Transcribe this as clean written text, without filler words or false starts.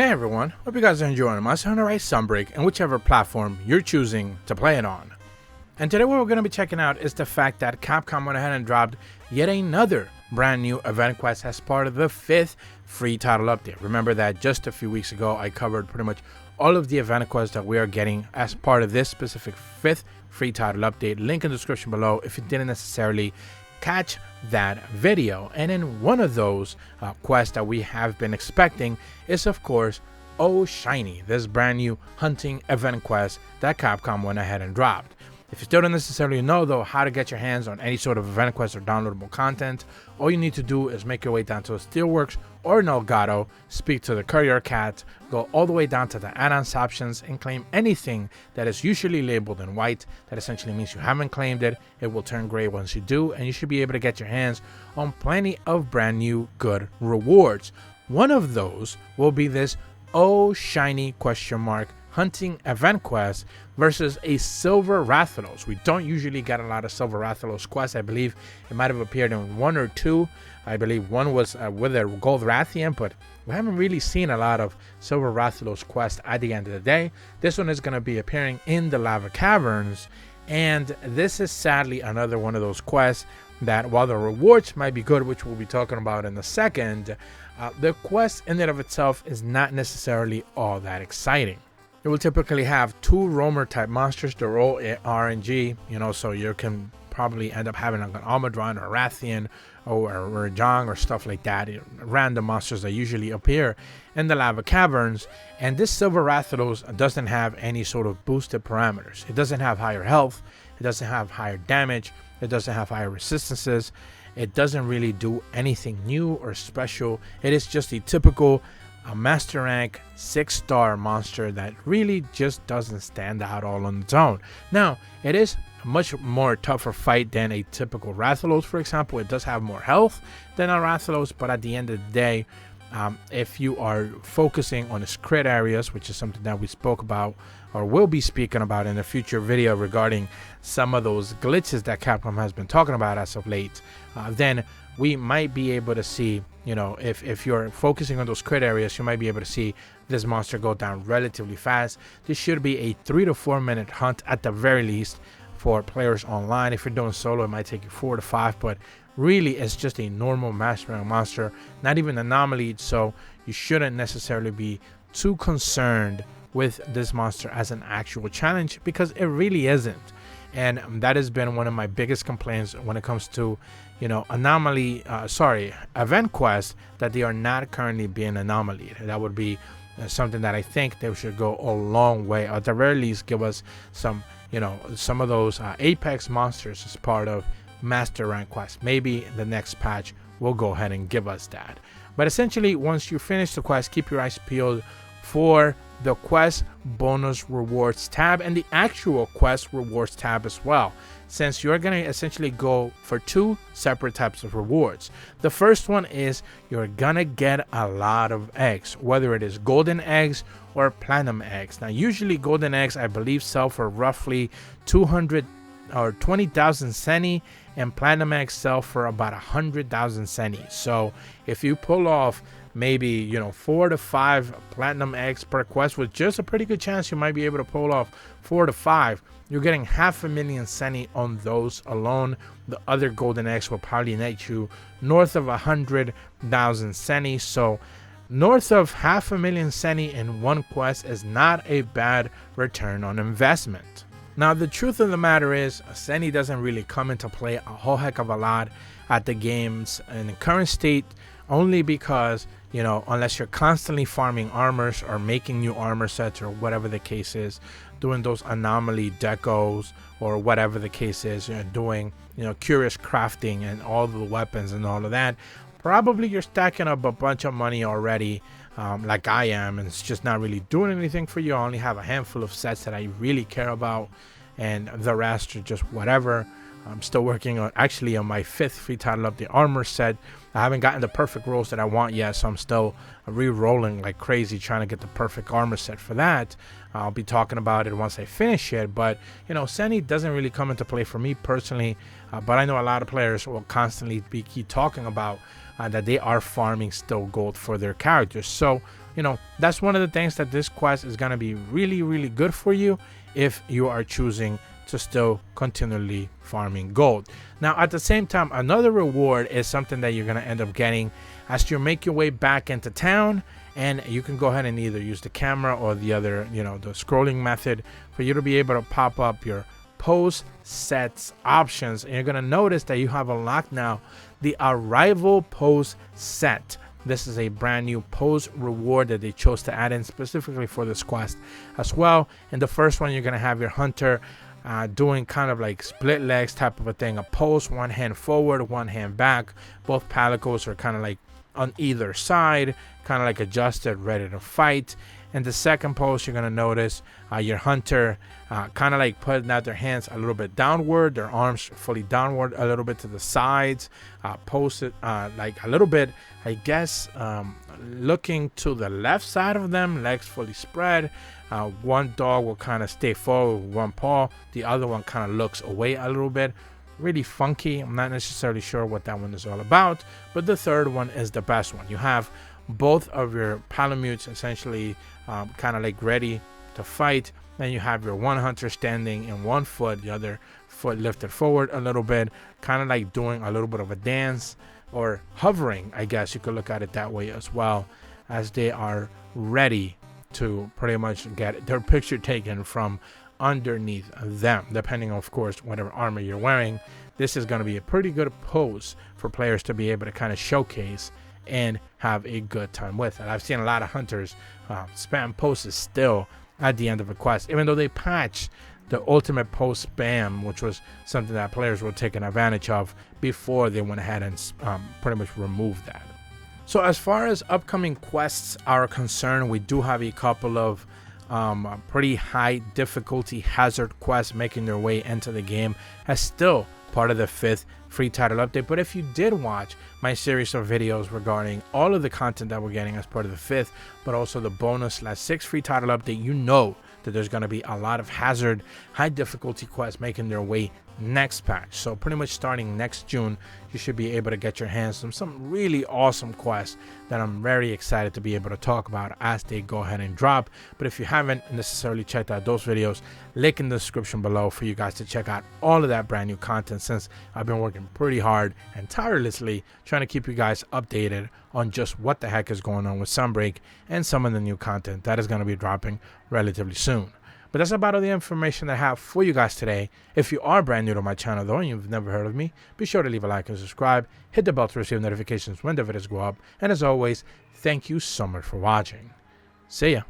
Hey everyone, hope you guys are enjoying Monster Hunter Rise Sunbreak and whichever platform you're choosing to play it on. And today what we're going to be checking out is the fact that Capcom went ahead and dropped yet another brand new event quest as part of the 5th free title update. Remember that just a few weeks ago I covered pretty much all of the event quests that we are getting as part of this specific 5th free title update. Link in the description below if you didn't necessarily catch that video. And in one of those quests that we have been expecting is of course Oh Shiny, this brand new hunting event quest that Capcom went ahead and dropped. If you still don't necessarily know though how to get your hands on any sort of event quest or downloadable content, all you need to do is make your way down to Steelworks or Nargacuga, speak to the courier cat, go all the way down to the add-ons options and claim anything that is usually labeled in white. That essentially means you haven't claimed it. It will turn gray once you do, and you should be able to get your hands on plenty of brand new good rewards. One of those will be this Oh Shiny ? Hunting event quest versus a Silver Rathalos. We don't usually get a lot of Silver Rathalos quests. I believe it might have appeared in one or two. I believe one was with a Gold Rathian, but we haven't really seen a lot of Silver Rathalos quests at the end of the day. This one is going to be appearing in the Lava Caverns, and this is sadly another one of those quests that while the rewards might be good, which we'll be talking about in a second, the quest in and of itself is not necessarily all that exciting. It will typically have two roamer type monsters. They're all RNG, so you can probably end up having like an Allmother or a Rathian or a Jong or stuff like that. Random monsters that usually appear in the Lava Caverns. And this Silver Rathalos doesn't have any sort of boosted parameters. It doesn't have higher health. It doesn't have higher damage. It doesn't have higher resistances. It doesn't really do anything new or special. It is just a typical master rank 6-star monster that really just doesn't stand out all on its own. Now, it is a much more tougher fight than a typical Rathalos, for example. It does have more health than a Rathalos, but at the end of the day, if you are focusing on its crit areas, which is something that we spoke about or will be speaking about in a future video regarding some of those glitches that Capcom has been talking about as of late, then we might be able to see, if you're focusing on those crit areas, you might be able to see this monster go down relatively fast. This should be a 3 to 4 minute hunt at the very least for players online. If you're doing solo, it might take you 4 to 5, but really it's just a normal master rank monster, not even anomaly, so you shouldn't necessarily be too concerned with this monster as an actual challenge, because it really isn't. And that has been one of my biggest complaints when it comes to event quests, that they are not currently being anomaly. That would be something that I think they should go a long way, or at the very least give us some some of those apex monsters as part of master rank quests. Maybe the next patch will go ahead and give us that. But essentially, once you finish the quest, keep your eyes peeled for the quest bonus rewards tab and the actual quest rewards tab as well, since you're going to essentially go for two separate types of rewards. The first one is you're gonna get a lot of eggs, whether it is golden eggs or platinum eggs. Now usually golden eggs I believe sell for roughly 200 or 20,000 ceni, and platinum eggs sell for about 100,000 ceni. So if you pull off maybe 4 to 5 platinum eggs per quest, with just a pretty good chance you might be able to pull off 4 to 5, you're getting 500,000 ceni on those alone. The other golden eggs will probably net you north of 100,000 ceni. So north of 500,000 ceni in one quest is not a bad return on investment. Now the truth of the matter is, ceni doesn't really come into play a whole heck of a lot at the game's in the current state, only because unless you're constantly farming armors or making new armor sets or whatever the case is, doing those anomaly decos or whatever the case is, doing curious crafting and all the weapons and all of that, probably you're stacking up a bunch of money already, like I am, and it's just not really doing anything for you. I only have a handful of sets that I really care about, and the rest are just whatever. I'm still working on my 5th free title update armor set. I haven't gotten the perfect rolls that I want yet, so I'm still re-rolling like crazy trying to get the perfect armor set for that. I'll be talking about it once I finish it, but you know, Senny doesn't really come into play for me personally, but I know a lot of players will constantly keep talking about that they are farming still gold for their characters. So you know, that's one of the things that this quest is going to be really good for you if you are choosing to still continually farming gold. Now at the same time, another reward is something that you're going to end up getting as you make your way back into town, and you can go ahead and either use the camera or the other, you know, the scrolling method for you to be able to pop up your pose sets options, and you're going to notice that you have unlocked now the arrival pose set. This is a brand new pose reward that they chose to add in specifically for this quest as well. And the first one, you're going to have your hunter doing kind of like split legs type of a thing, a pose, one hand forward, one hand back. Both palicles are kind of like on either side, kind of like adjusted, ready to fight. And the second pose, you're going to notice your hunter kind of like putting out their hands a little bit downward, their arms fully downward, a little bit to the sides, posted like a little bit, I guess, looking to the left side of them, legs fully spread. One dog will kind of stay forward with one paw. The other one kind of looks away a little bit. Really funky. I'm not necessarily sure what that one is all about, but the third one is the best one. You have both of your palamutes essentially kind of like ready to fight. Then you have your one hunter standing in one foot, the other foot lifted forward a little bit, kind of like doing a little bit of a dance or hovering, I guess you could look at it that way as well, as they are ready to pretty much get their picture taken from underneath them, depending on, of course, whatever armor you're wearing. This is going to be a pretty good pose for players to be able to kind of showcase and have a good time with it. I've seen a lot of hunters spam poses still at the end of a quest, even though they patched the ultimate post spam, which was something that players were taking advantage of before they went ahead and pretty much removed that. So as far as upcoming quests are concerned, we do have a couple of pretty high difficulty hazard quests making their way into the game as still part of the 5th free title update. But if you did watch my series of videos regarding all of the content that we're getting as part of the 5th, but also the bonus /6 free title update, you know that there's going to be a lot of hazard high difficulty quests making their way next patch. So pretty much starting next June, you should be able to get your hands on some really awesome quests that I'm very excited to be able to talk about as they go ahead and drop. But if you haven't necessarily checked out those videos, link in the description below for you guys to check out all of that brand new content, since I've been working pretty hard and tirelessly trying to keep you guys updated on just what the heck is going on with Sunbreak and some of the new content that is going to be dropping relatively soon. But that's about all the information that I have for you guys today. If you are brand new to my channel though and you've never heard of me, be sure to leave a like and subscribe, hit the bell to receive notifications when the videos go up, and as always, thank you so much for watching. See ya.